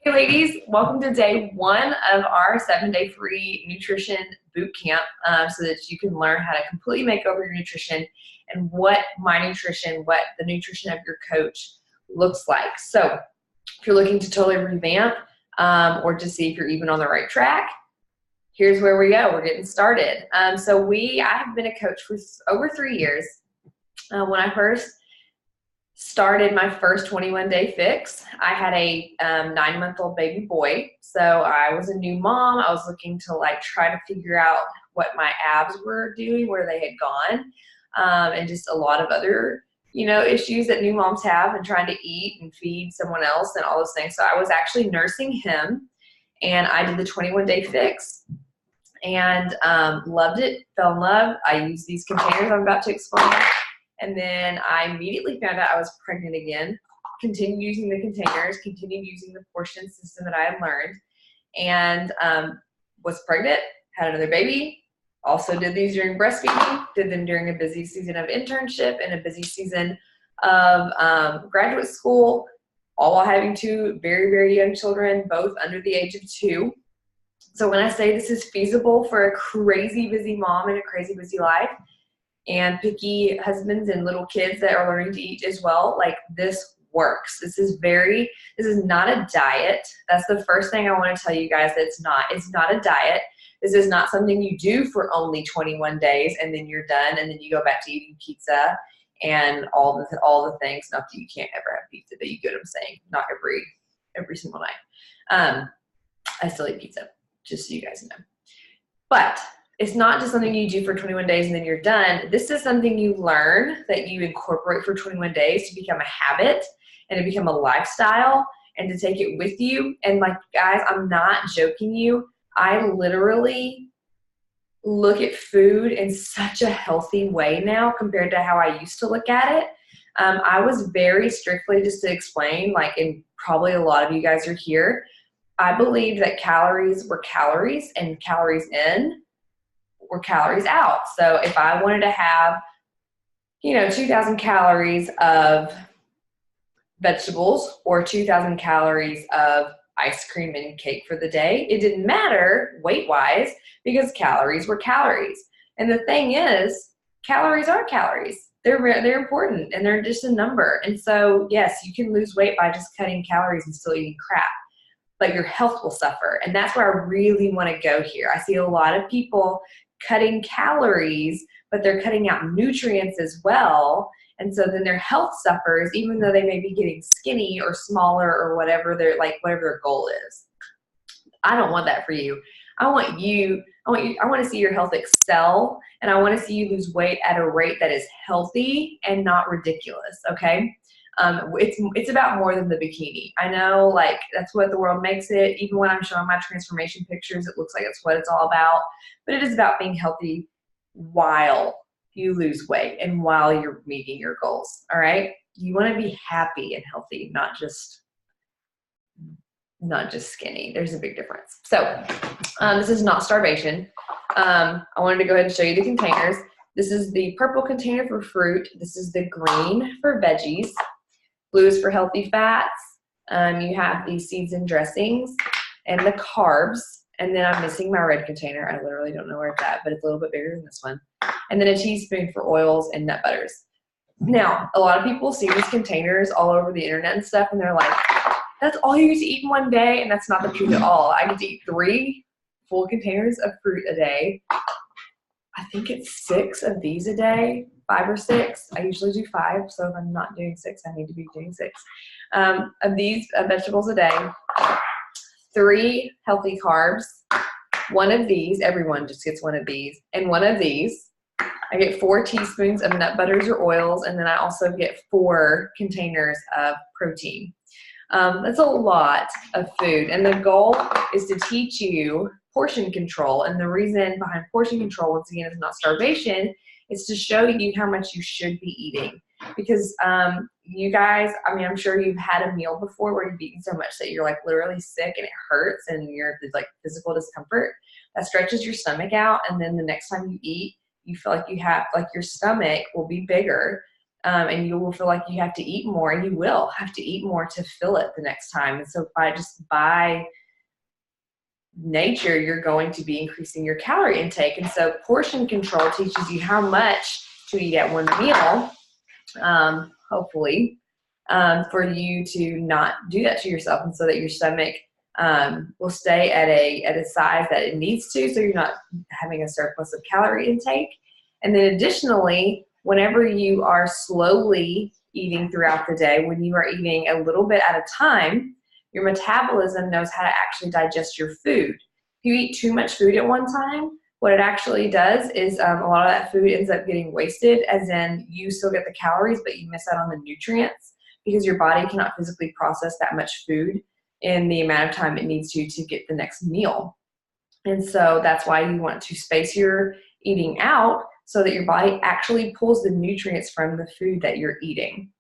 Hey ladies, welcome to day one of our 7-day free nutrition boot camp so that you can learn how to completely make over your nutrition and what the nutrition of your coach looks like. So if you're looking to totally revamp or to see if you're even on the right track, here's where we go. We're getting started. I have been a coach for over 3 years. When I first started my first 21-day fix, I had a 9-month-old baby boy. So I was a new mom. I was looking to try to figure out what my abs were doing, where they had gone, and just a lot of other issues that new moms have, and trying to eat and feed someone else and all those things. So I was actually nursing him, and I did the 21-day fix and loved it, fell in love. I used these containers I'm about to explain. And then I immediately found out I was pregnant again, continued using the containers, continued using the portion system that I had learned, and was pregnant, had another baby, also did these during breastfeeding, did them during a busy season of internship and a busy season of graduate school, all while having two very, very young children, both under the age of 2. So when I say this is feasible for a crazy busy mom in a crazy busy life, and picky husbands and little kids that are learning to eat as well, this works. This is not a diet. That's the first thing I want to tell you guys. It's not a diet. This is not something you do for only 21 days and then you're done and then you go back to eating pizza and all the things. Not that you can't ever have pizza, but you get what I'm saying. Not every single night. I still eat pizza, just so you guys know. But it's not just something you do for 21 days and then you're done. This is something you learn that you incorporate for 21 days to become a habit and to become a lifestyle and to take it with you. And guys, I'm not joking you. I literally look at food in such a healthy way now compared to how I used to look at it. I was very strictly, just to explain, and probably a lot of you guys are here, I believed that calories were calories and calories in or calories out. So if I wanted to have, 2,000 calories of vegetables or 2,000 calories of ice cream and cake for the day, it didn't matter weight-wise because calories were calories. And the thing is, calories are calories. They're important and they're just a number. And so, yes, you can lose weight by just cutting calories and still eating crap, but your health will suffer. And that's where I really want to go here. I see a lot of people cutting calories, but they're cutting out nutrients as well. And so then their health suffers, even though they may be getting skinny or smaller or whatever their goal is. I don't want that for you. I want to see your health excel, and I want to see you lose weight at a rate that is healthy and not ridiculous. Okay. It's about more than the bikini. I know that's what the world makes it. Even when I'm showing my transformation pictures, it looks like it's what it's all about, but it is about being healthy while you lose weight and while you're meeting your goals. All right. You want to be happy and healthy, not just skinny. There's a big difference. So, this is not starvation. I wanted to go ahead and show you the containers. This is the purple container for fruit. This is the green for veggies. Blue is for healthy fats. You have these seeds and dressings and the carbs. And then I'm missing my red container. I literally don't know where it's at, but it's a little bit bigger than this one. And then a teaspoon for oils and nut butters. Now, a lot of people see these containers all over the internet and stuff, and they're like, that's all you get to eat in one day. And that's not the truth at all. I get to eat 3 full containers of fruit a day. I think it's 6 of these a day, 5 or 6. I usually do 5, so if I'm not doing 6, I need to be doing 6. Of these vegetables a day, 3 healthy carbs, 1 of these, everyone just gets 1 of these, and 1 of these. I get 4 teaspoons of nut butters or oils, and then I also get 4 containers of protein. That's a lot of food, and the goal is to teach you portion control. And the reason behind portion control, once again, is not starvation. It's to show you how much you should be eating. Because you guys, I'm sure you've had a meal before where you've eaten so much that you're literally sick and it hurts and you're physical discomfort. That stretches your stomach out, and then the next time you eat, you feel like you have your stomach will be bigger and you will feel like you have to eat more, and you will have to eat more to fill it the next time. And so by nature, you're going to be increasing your calorie intake. And so portion control teaches you how much to eat at one meal, hopefully, for you to not do that to yourself, and so that your stomach will stay at a size that it needs to, so you're not having a surplus of calorie intake. And then additionally, whenever you are slowly eating throughout the day, when you are eating a little bit at a time, your metabolism knows how to actually digest your food. If you eat too much food at one time, what it actually does is a lot of that food ends up getting wasted, as in you still get the calories, but you miss out on the nutrients, because your body cannot physically process that much food in the amount of time it needs to get the next meal. And so that's why you want to space your eating out, so that your body actually pulls the nutrients from the food that you're eating.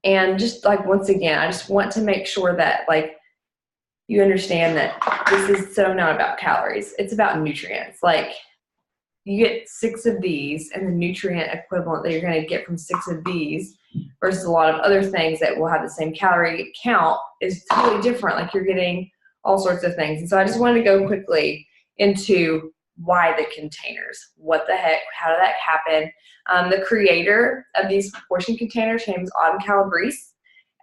And just like, once again, I just want to make sure that like you understand that this is so not about calories. It's about nutrients. Like, you get 6 of these, and the nutrient equivalent that you're going to get from 6 of these versus a lot of other things that will have the same calorie count is totally different. Like, you're getting all sorts of things. And so I just wanted to go quickly into why the containers. What the heck? How did that happen? The creator of these portion containers, her name is Autumn Calabrese.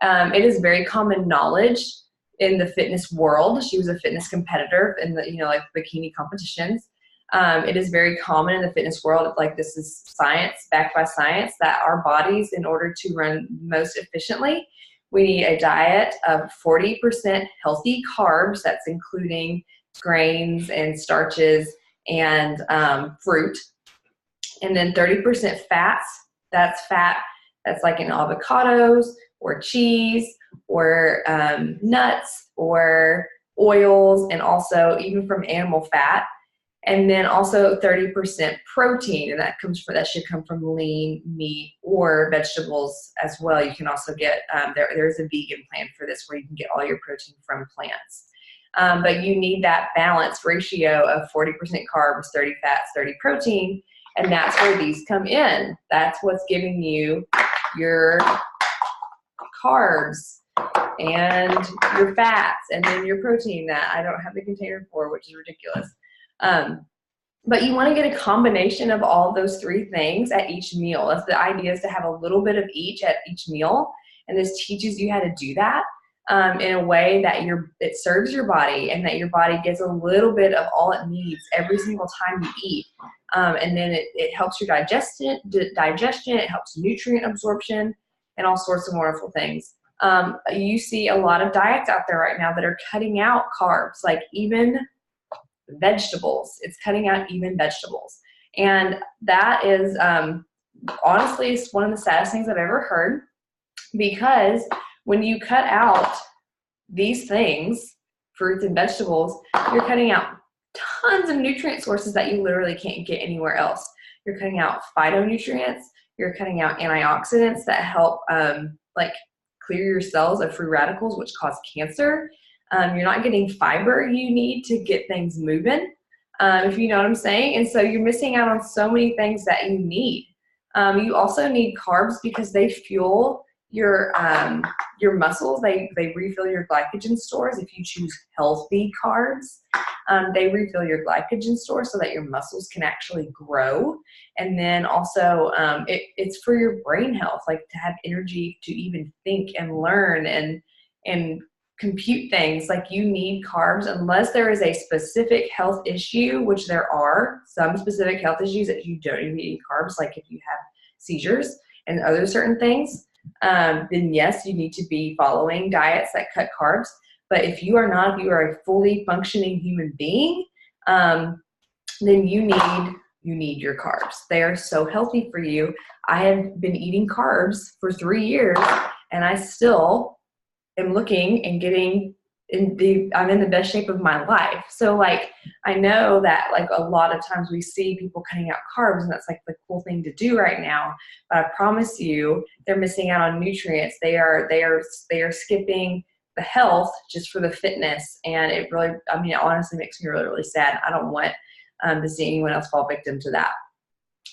It is very common knowledge in the fitness world. She was a fitness competitor in the, like bikini competitions. It is very common in the fitness world, like, this is science, backed by science, that our bodies, in order to run most efficiently, we need a diet of 40% healthy carbs. That's including grains and starches and fruit. And then 30% fats. That's fat that's like in avocados or cheese or nuts or oils, and also even from animal fat. And then also 30% protein, and that should come from lean meat or vegetables as well. You can also get, there's a vegan plan for this, where you can get all your protein from plants. But you need that balanced ratio of 40% carbs, 30 fats, 30 protein, and that's where these come in. That's what's giving you your carbs and your fats, and then your protein that I don't have the container for, which is ridiculous. But you want to get a combination of all those 3 things at each meal. That's the idea, is to have a little bit of each at each meal. And this teaches you how to do that in a way that it serves your body, and that your body gets a little bit of all it needs every single time you eat. And then it helps your digestion, it helps nutrient absorption, and all sorts of wonderful things. You see a lot of diets out there right now that are cutting out carbs, like even vegetables. It's cutting out even vegetables. And that is, honestly, it's one of the saddest things I've ever heard, because when you cut out these things, fruits and vegetables, you're cutting out tons of nutrient sources that you literally can't get anywhere else. You're cutting out phytonutrients. You're cutting out antioxidants that help like clear your cells of free radicals, which cause cancer. You're not getting fiber you need to get things moving, if you know what I'm saying. And so you're missing out on so many things that you need. You also need carbs because they fuel your muscles. They refill your glycogen stores. If you choose healthy carbs, they refill your glycogen stores so that your muscles can actually grow. And then also it's for your brain health, like to have energy to even think and learn and compute things. Like, you need carbs unless there is a specific health issue, which there are some specific health issues that you don't even eat carbs, like if you have seizures and other certain things. Then yes, you need to be following diets that cut carbs. But if you are a fully functioning human being, then you need your carbs. They are so healthy for you. I have been eating carbs for 3 years, and I still am looking and I'm in the best shape of my life. So like, I know that like a lot of times we see people cutting out carbs, and that's like the cool thing to do right now. But I promise you, they're missing out on nutrients. They are skipping the health just for the fitness. And it really, it honestly makes me really, really sad. I don't want to see anyone else fall victim to that.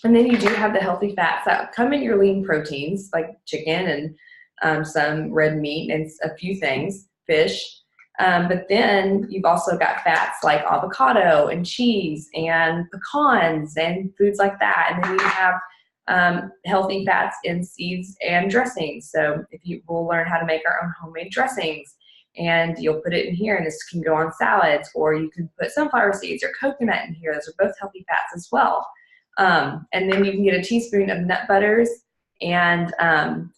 And then you do have the healthy fats that come in your lean proteins, like chicken and some red meat and a few things, fish. But then you've also got fats like avocado and cheese and pecans and foods like that. And then you have healthy fats in seeds and dressings. So if we'll learn how to make our own homemade dressings, and you'll put it in here, and this can go on salads, or you can put sunflower seeds or coconut in here. Those are both healthy fats as well. And then you can get a teaspoon of nut butters and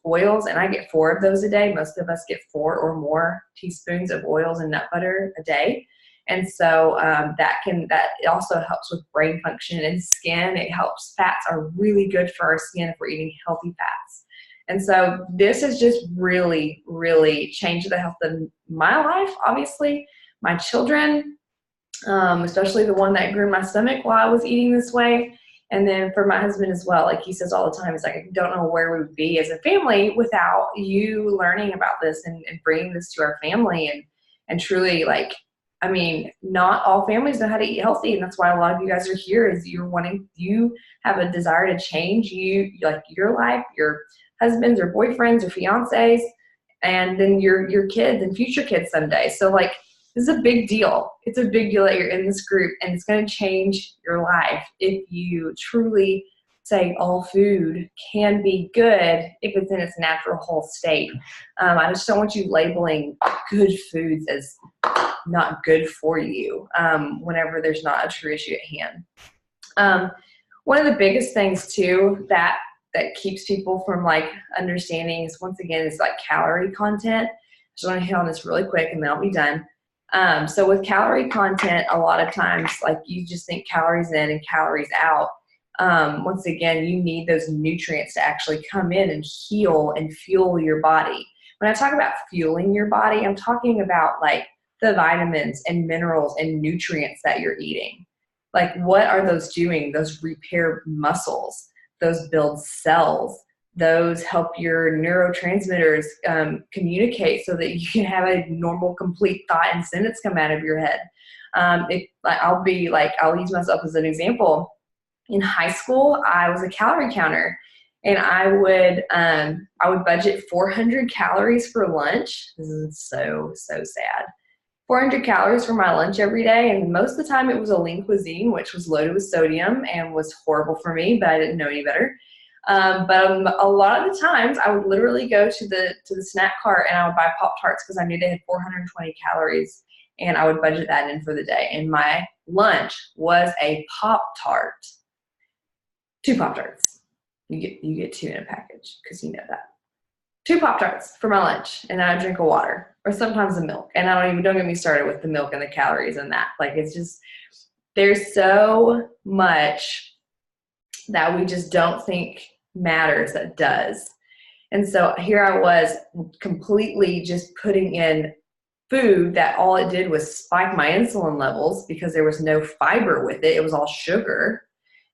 oils, and I get 4 of those a day. Most of us get 4 or more teaspoons of oils and nut butter a day. And so that it also helps with brain function and skin. It helps. Fats are really good for our skin if we're eating healthy fats. And so this has just really, really changed the health of my life, obviously, my children, especially the one that grew in my stomach while I was eating this way. And then for my husband as well, like he says all the time, it's like, I don't know where we would be as a family without you learning about this and bringing this to our family. And truly, like, I mean, not all families know how to eat healthy. And that's why a lot of you guys are here, is you have a desire to change like your life, your husbands or boyfriends or fiancés, and then your kids and future kids someday. So like, this is a big deal. It's a big deal that you're in this group, and it's going to change your life if you truly say all food can be good if it's in its natural whole state. I just don't want you labeling good foods as not good for you whenever there's not a true issue at hand. One of the biggest things too that keeps people from like understanding is, once again, is like calorie content. I just want to hit on this really quick and then I'll be done. So with calorie content, a lot of times, like, you just think calories in and calories out. Once again, you need those nutrients to actually come in and heal and fuel your body. When I talk about fueling your body, I'm talking about like the vitamins and minerals and nutrients that you're eating. Like, what are those doing? Those repair muscles, those build cells, those help your neurotransmitters communicate so that you can have a normal, complete thought and sentence come out of your head. I'll use myself as an example. In high school, I was a calorie counter, and I would budget 400 calories for lunch. This is so sad. 400 calories for my lunch every day, and most of the time it was a lean cuisine, which was loaded with sodium and was horrible for me, but I didn't know any better. But a lot of the times I would literally go to the snack cart and I would buy Pop-Tarts because I knew they had 420 calories, and I would budget that in for the day. And my lunch was a Pop-Tart. 2 Pop-Tarts. You get 2 in a package because you know that. 2 Pop-Tarts for my lunch, and then I drink a water or sometimes a milk. And don't get me started with the milk and the calories and that. Like, it's just, there's so much that we just don't think matters that does. And so here I was completely just putting in food that all it did was spike my insulin levels because there was no fiber with it. It was all sugar.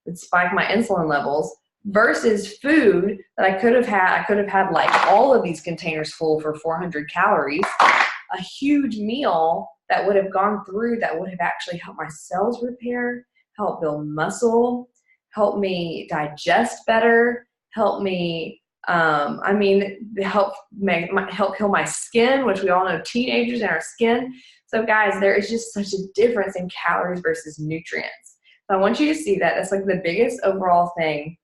It spiked my insulin levels, versus food that I could have had. I could have had like all of these containers full for 400 calories, a huge meal that would have gone through, that would have actually helped my cells repair, help build muscle, help me digest better, help me, help heal my skin, which we all know teenagers and our skin. So guys, there is just such a difference in calories versus nutrients. So I want you to see that. That's like the biggest overall thing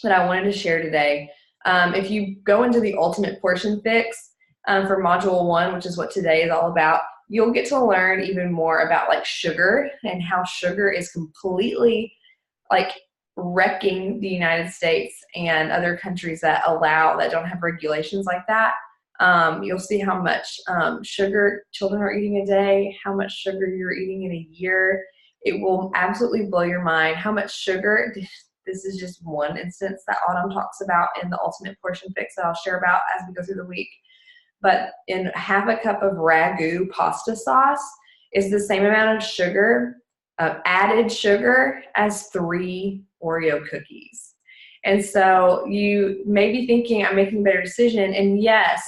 that I wanted to share today. If you go into the Ultimate Portion Fix for Module 1, which is what today is all about, you'll get to learn even more about like sugar and how sugar is completely like wrecking the United States and other countries that don't have regulations like that. You'll see how much sugar children are eating a day, how much sugar you're eating in a year. It will absolutely blow your mind how much sugar. This is just one instance that Autumn talks about in the Ultimate Portion Fix that I'll share about as we go through the week. But in half a cup of ragu pasta sauce is the same amount of sugar, added sugar, as 3 Oreo cookies. And so you may be thinking, I'm making a better decision. And yes,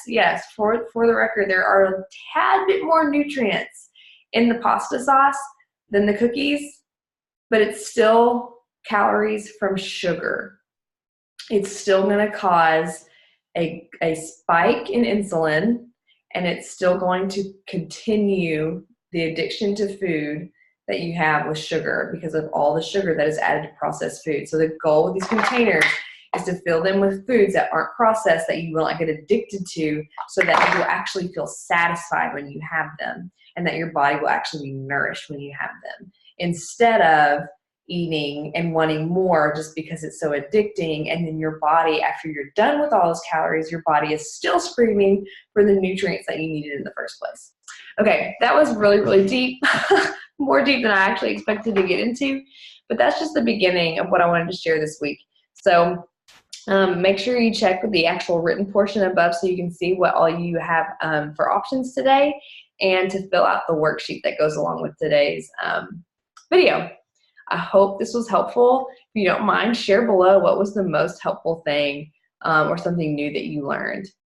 for the record, there are a tad bit more nutrients in the pasta sauce than the cookies, but it's still calories from sugar, it's still going to cause a spike in insulin, and it's still going to continue the addiction to food that you have with sugar because of all the sugar that is added to processed food. So the goal of these containers is to fill them with foods that aren't processed, that you will not get addicted to, so that you will actually feel satisfied when you have them, and that your body will actually be nourished when you have them, instead of eating and wanting more just because it's so addicting. And then your body, after you're done with all those calories, your body is still screaming for the nutrients that you needed in the first place. Okay, that was really, really deep, more deep than I actually expected to get into, but that's just the beginning of what I wanted to share this week. So make sure you check the actual written portion above so you can see what all you have for options today, and to fill out the worksheet that goes along with today's video. I hope this was helpful. If you don't mind, share below what was the most helpful thing or something new that you learned.